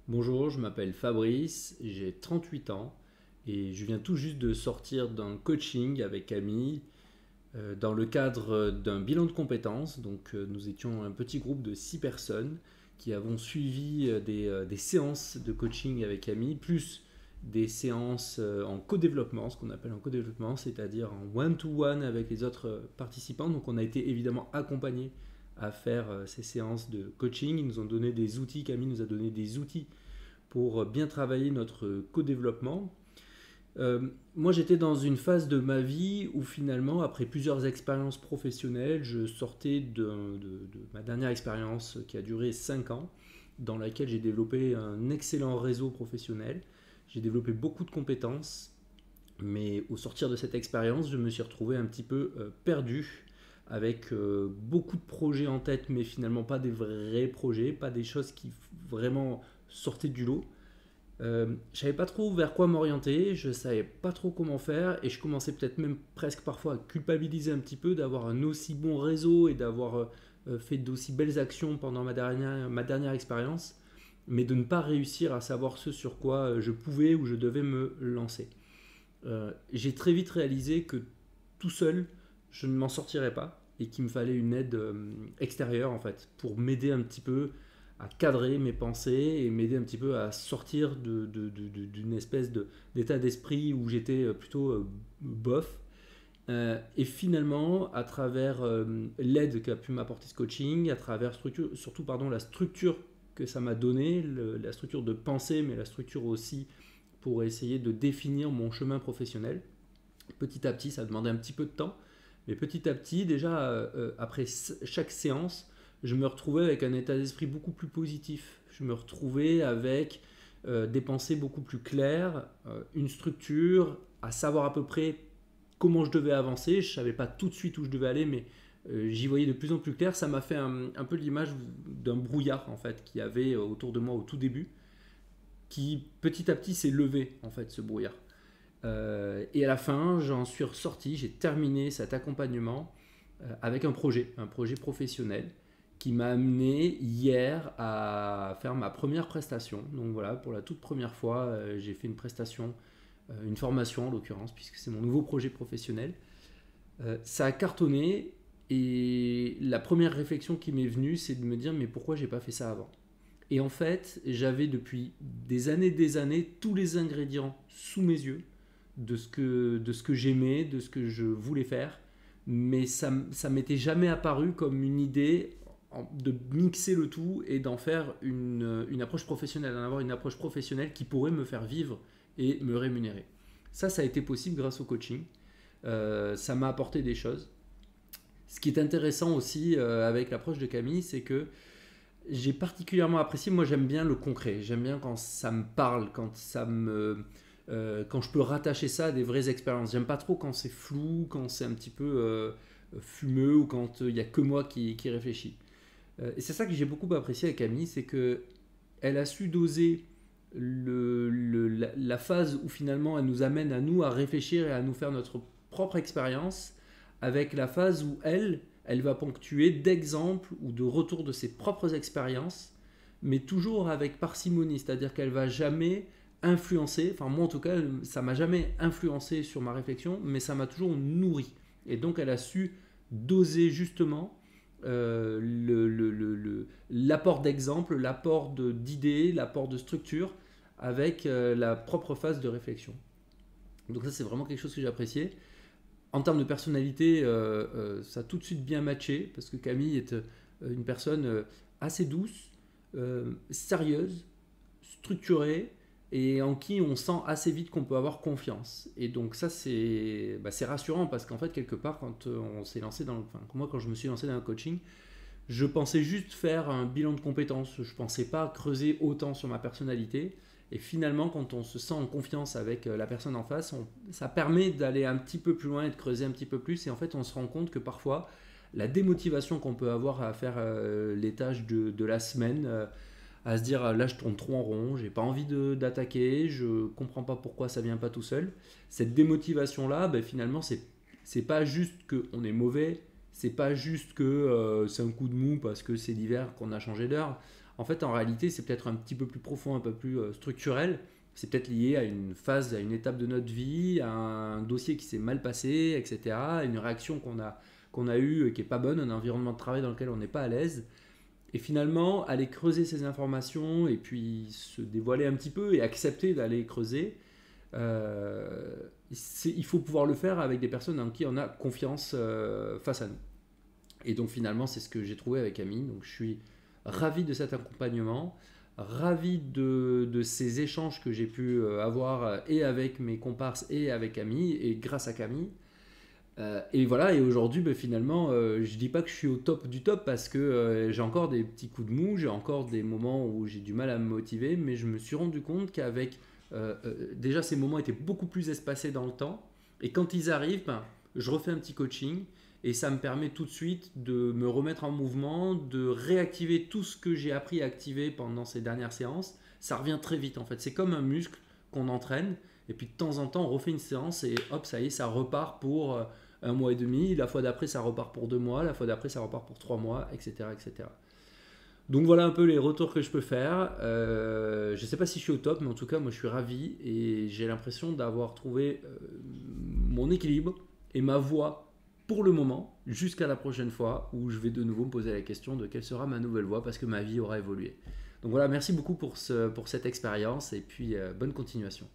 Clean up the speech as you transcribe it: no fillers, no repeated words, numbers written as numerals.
Bonjour, je m'appelle Fabrice, j'ai 38 ans et je viens tout juste de sortir d'un coaching avec Camille dans le cadre d'un bilan de compétences. Nous étions un petit groupe de 6 personnes qui avons suivi des séances de coaching avec Camille, plus des séances en co-développement, ce qu'on appelle en co-développement, c'est-à-dire en one-to-one avec les autres participants. Donc on a été évidemment accompagnés à faire ces séances de coaching. Ils nous ont donné des outils, Camille nous a donné des outils pour bien travailler notre co-développement. Moi, j'étais dans une phase de ma vie où finalement, après plusieurs expériences professionnelles, je sortais de ma dernière expérience qui a duré 5 ans, dans laquelle j'ai développé un excellent réseau professionnel. J'ai développé beaucoup de compétences, mais au sortir de cette expérience, je me suis retrouvé un petit peu perdu, avec beaucoup de projets en tête, mais finalement pas des vrais projets, pas des choses qui vraiment sortaient du lot. Je savais pas trop vers quoi m'orienter, je savais pas trop comment faire, et je commençais peut-être même presque parfois à culpabiliser un petit peu d'avoir un aussi bon réseau et d'avoir fait d'aussi belles actions pendant ma dernière expérience, mais de ne pas réussir à savoir ce sur quoi je pouvais ou je devais me lancer. J'ai très vite réalisé que tout seul, je ne m'en sortirais pas et qu'il me fallait une aide extérieure en fait pour m'aider un petit peu à cadrer mes pensées et m'aider un petit peu à sortir d'une espèce d'état d'esprit où j'étais plutôt bof. Et finalement, à travers l'aide qu'a pu m'apporter ce coaching, à travers surtout pardon, la structure que ça m'a donné, la structure de pensée, mais la structure aussi pour essayer de définir mon chemin professionnel. Petit à petit, ça demandait un petit peu de temps, mais petit à petit, déjà après chaque séance, je me retrouvais avec un état d'esprit beaucoup plus positif. Je me retrouvais avec des pensées beaucoup plus claires, une structure, à savoir à peu près comment je devais avancer. Je ne savais pas tout de suite où je devais aller, mais j'y voyais de plus en plus clair. Ça m'a fait un peu l'image d'un brouillard en fait qu'il y avait autour de moi au tout début, qui petit à petit s'est levé en fait ce brouillard. Et à la fin, j'en suis ressorti, j'ai terminé cet accompagnement avec un projet professionnel qui m'a amené hier à faire ma première prestation. Donc voilà, pour la toute première fois, j'ai fait une prestation, une formation en l'occurrence, puisque c'est mon nouveau projet professionnel. Ça a cartonné et la première réflexion qui m'est venue, c'est de me dire mais pourquoi j'ai pas fait ça avant. Et en fait, j'avais depuis des années, tous les ingrédients sous mes yeux de ce que j'aimais, de ce que je voulais faire, mais ça m'était jamais apparu comme une idée de mixer le tout et d'en faire une approche professionnelle, d'en avoir une approche professionnelle qui pourrait me faire vivre et me rémunérer. Ça a été possible grâce au coaching. Ça m'a apporté des choses. Ce qui est intéressant aussi avec l'approche de Camille, c'est que j'ai particulièrement apprécié, moi j'aime bien le concret, j'aime bien quand ça me parle, quand je peux rattacher ça à des vraies expériences. J'aime pas trop quand c'est flou, quand c'est un petit peu fumeux ou quand il n'y a que moi qui réfléchis. Et c'est ça que j'ai beaucoup apprécié avec Camille, c'est que elle a su doser la phase où finalement elle nous amène à nous à réfléchir et à nous faire notre propre expérience, avec la phase où elle va ponctuer d'exemples ou de retours de ses propres expériences, mais toujours avec parcimonie, c'est-à-dire qu'elle va jamais influencer, enfin moi en tout cas, ça m'a jamais influencé sur ma réflexion, mais ça m'a toujours nourri. Et donc elle a su doser justement l'apport d'exemples, l'apport d'idées, l'apport de structure avec la propre phase de réflexion. Donc ça c'est vraiment quelque chose que j'ai apprécié. En termes de personnalité, ça a tout de suite bien matché parce que Camille est une personne assez douce, sérieuse, structurée et en qui on sent assez vite qu'on peut avoir confiance. Et donc ça c'est rassurant parce qu'en fait quelque part quand on s'est lancé moi quand je me suis lancé dans le coaching, je pensais juste faire un bilan de compétences. Je ne pensais pas creuser autant sur ma personnalité. Et finalement, quand on se sent en confiance avec la personne en face, ça permet d'aller un petit peu plus loin et de creuser un petit peu plus. Et en fait, on se rend compte que parfois, la démotivation qu'on peut avoir à faire les tâches de la semaine, à se dire là, je tourne trop en rond, j'ai pas envie d'attaquer, je comprends pas pourquoi ça vient pas tout seul. Cette démotivation-là, finalement, c'est pas juste qu'on est mauvais, c'est pas juste que c'est un coup de mou parce que c'est l'hiver qu'on a changé d'heure. En fait, en réalité, c'est peut-être un petit peu plus profond, un peu plus structurel. C'est peut-être lié à une phase, à une étape de notre vie, à un dossier qui s'est mal passé, etc. Une réaction qu'on a eue qui n'est pas bonne, un environnement de travail dans lequel on n'est pas à l'aise. Et finalement, aller creuser ces informations et puis se dévoiler un petit peu et accepter d'aller creuser, il faut pouvoir le faire avec des personnes en qui on a confiance face à nous. Et donc finalement, c'est ce que j'ai trouvé avec Ami. Donc je suis ravi de cet accompagnement, ravi de ces échanges que j'ai pu avoir et avec mes comparses et avec Ami et grâce à Camille. Et voilà, et aujourd'hui, finalement, je dis pas que je suis au top du top parce que j'ai encore des petits coups de mou, j'ai encore des moments où j'ai du mal à me motiver, mais je me suis rendu compte qu'avec déjà ces moments étaient beaucoup plus espacés dans le temps, et quand ils arrivent, je refais un petit coaching et ça me permet tout de suite de me remettre en mouvement, de réactiver tout ce que j'ai appris à activer pendant ces dernières séances. Ça revient très vite en fait, c'est comme un muscle qu'on entraîne. Et puis de temps en temps, on refait une séance et hop, ça y est, ça repart pour un mois et demi. La fois d'après, ça repart pour 2 mois. La fois d'après, ça repart pour 3 mois, etc., etc. Donc voilà un peu les retours que je peux faire. Je ne sais pas si je suis au top, mais en tout cas, moi, je suis ravi et j'ai l'impression d'avoir trouvé mon équilibre et ma voie pour le moment, jusqu'à la prochaine fois où je vais de nouveau me poser la question de quelle sera ma nouvelle voie parce que ma vie aura évolué. Donc voilà, merci beaucoup pour cette expérience et puis bonne continuation.